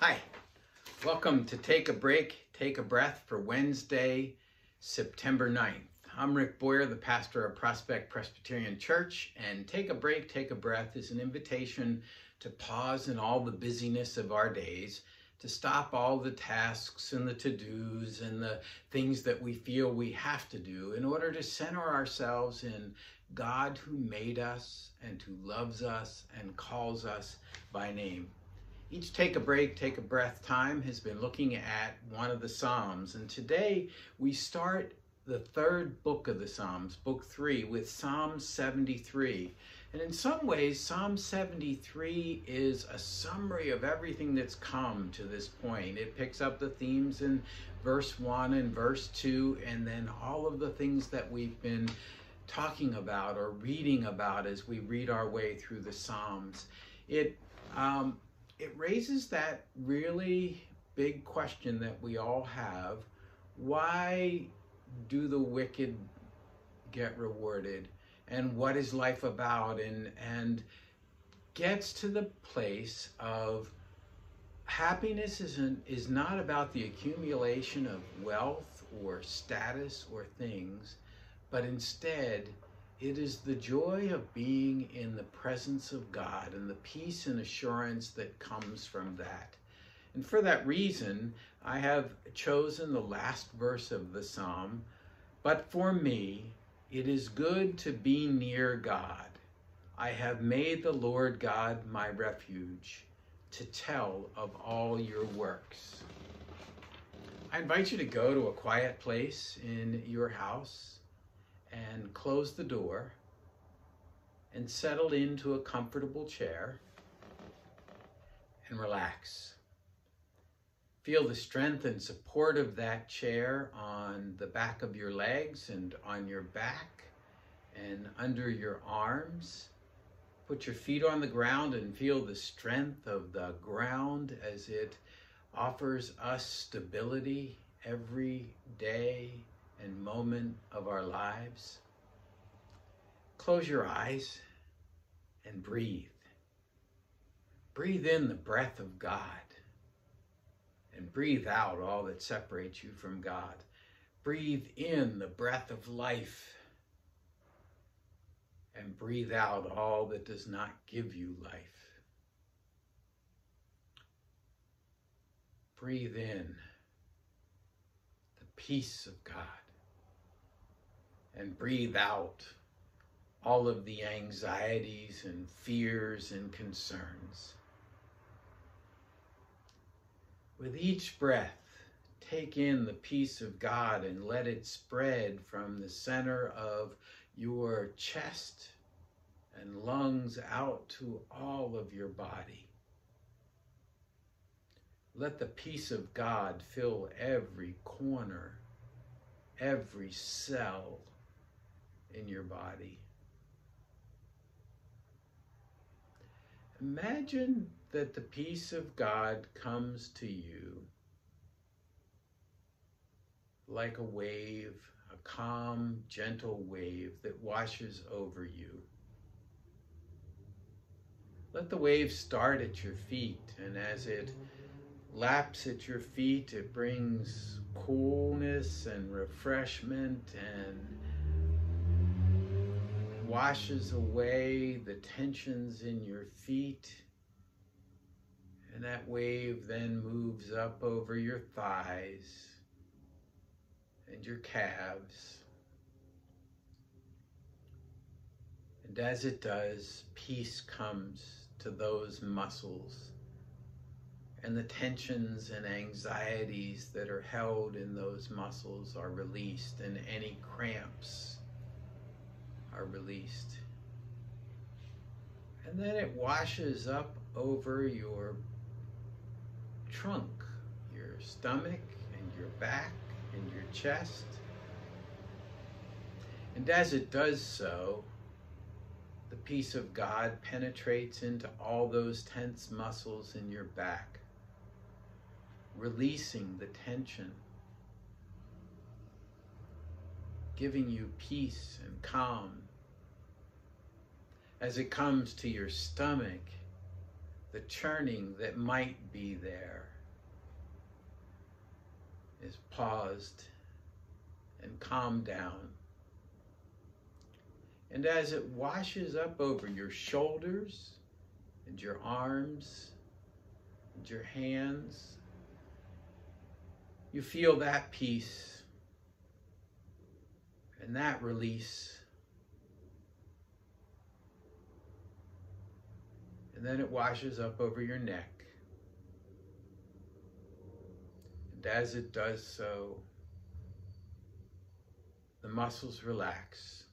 Hi, welcome to Take a Break, Take a Breath for Wednesday, September 9th. I'm Rick Boyer, the pastor of Prospect Presbyterian Church, and Take a Break, Take a Breath is an invitation to pause in all the busyness of our days, to stop all the tasks and the to-dos and the things that we feel we have to do in order to center ourselves in God who made us and who loves us and calls us by name. Each Take a Break, Take a Breath time has been looking at one of the Psalms, and today we start the third book of the Psalms, book 3, with Psalm 73. And in some ways, Psalm 73 is a summary of everything that's come to this point. It picks up the themes in verse 1 and verse 2, and then all of the things that we've been talking about or reading about as we read our way through the Psalms. It raises that really big question that we all have. Why do the wicked get rewarded? And what is life about? And gets to the place of happiness is not about the accumulation of wealth or status or things, but instead it is the joy of being in the presence of God and the peace and assurance that comes from that. And for that reason, I have chosen the last verse of the psalm. But for me, it is good to be near God. I have made the Lord God my refuge, to tell of all your works. I invite you to go to a quiet place in your house and close the door and settle into a comfortable chair and relax. Feel the strength and support of that chair on the back of your legs and on your back and under your arms. Put your feet on the ground and feel the strength of the ground as it offers us stability every day and moment of our lives. Close your eyes and breathe. Breathe in the breath of God and breathe out all that separates you from God. Breathe in the breath of life and breathe out all that does not give you life. Breathe in the peace of God and breathe out all of the anxieties and fears and concerns. With each breath, take in the peace of God and let it spread from the center of your chest and lungs out to all of your body. Let the peace of God fill every corner, every cell in your body. Imagine that the peace of God comes to you like a wave, a calm, gentle wave that washes over you. Let the wave start at your feet, and as it laps at your feet, it brings coolness and refreshment and washes away the tensions in your feet. And that wave then moves up over your thighs and your calves. And as it does, peace comes to those muscles, and the tensions and anxieties that are held in those muscles are released, and any cramps are released. And then it washes up over your trunk, your stomach and your back and your chest. And as it does so, the peace of God penetrates into all those tense muscles in your back, releasing the tension, giving you peace and calm. As it comes to your stomach, the churning that might be there is paused and calmed down. And as it washes up over your shoulders and your arms and your hands, you feel that peace and that release. And then it washes up over your neck. And as it does so, the muscles relax.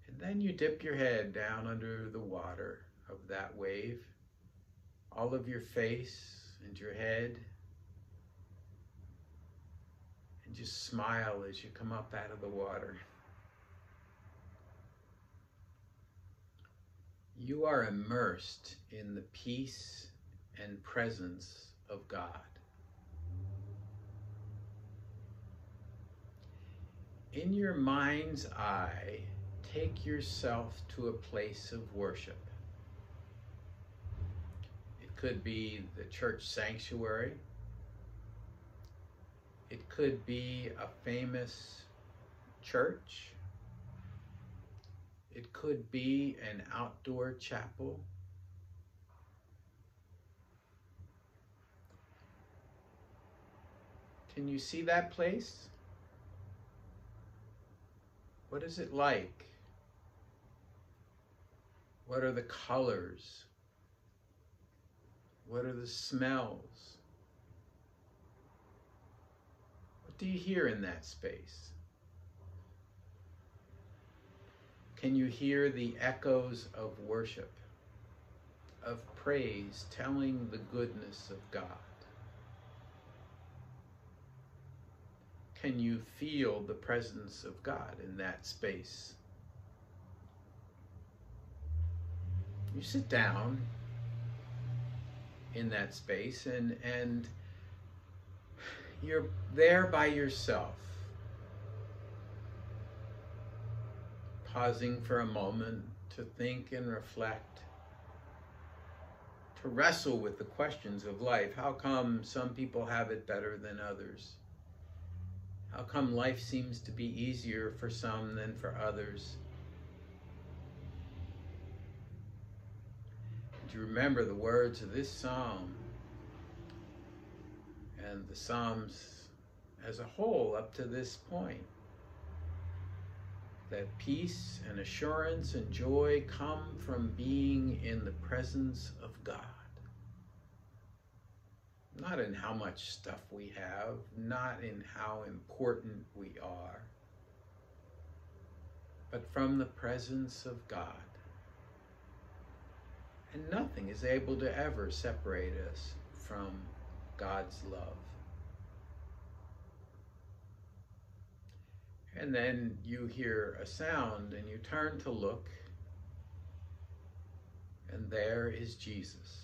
And then you dip your head down under the water of that wave, all of your face and your head, and just smile as you come up out of the water. You are immersed in the peace and presence of God. In your mind's eye, take yourself to a place of worship. It could be the church sanctuary. It could be a famous church. It could be an outdoor chapel. Can you see that place? What is it like? What are the colors? What are the smells? What do you hear in that space? Can you hear the echoes of worship, of praise, telling the goodness of God? Can you feel the presence of God in that space? You sit down in that space and you're there by yourself, pausing for a moment to think and reflect, to wrestle with the questions of life. How come some people have it better than others? How come life seems to be easier for some than for others? Do you remember the words of this psalm and the Psalms as a whole up to this point? That peace and assurance and joy come from being in the presence of God. Not in how much stuff we have, not in how important we are, but from the presence of God. And nothing is able to ever separate us from God's love. And then you hear a sound and you turn to look, and there is Jesus.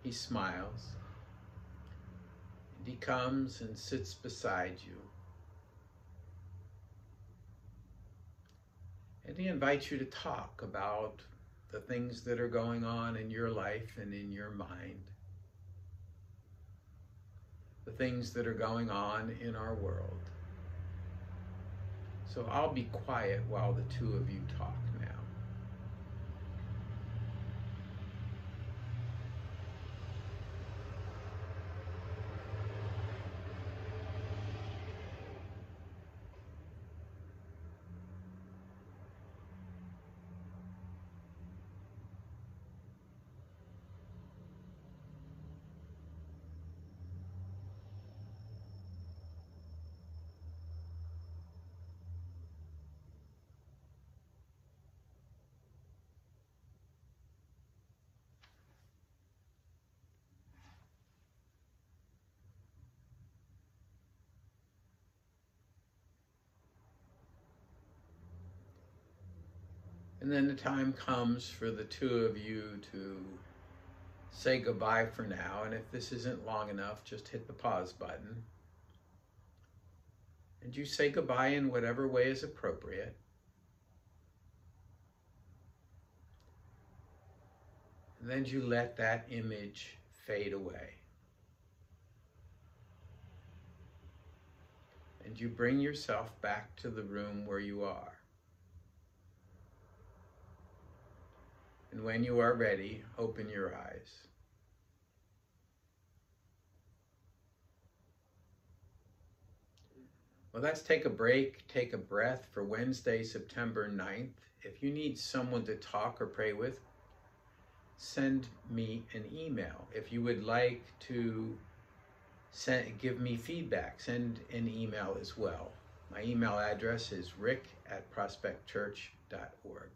He smiles, and he comes and sits beside you. And he invites you to talk about the things that are going on in your life and in your mind. The things that are going on in our world. So I'll be quiet while the two of you talk now. And then the time comes for the two of you to say goodbye for now. And if this isn't long enough, just hit the pause button. And you say goodbye in whatever way is appropriate. And then you let that image fade away. And you bring yourself back to the room where you are. And when you are ready, open your eyes. Well, let's take a break, take a breath for Wednesday, September 9th. If you need someone to talk or pray with, send me an email. If you would like to give me feedback, send an email as well. My email address is rick@prospectchurch.org.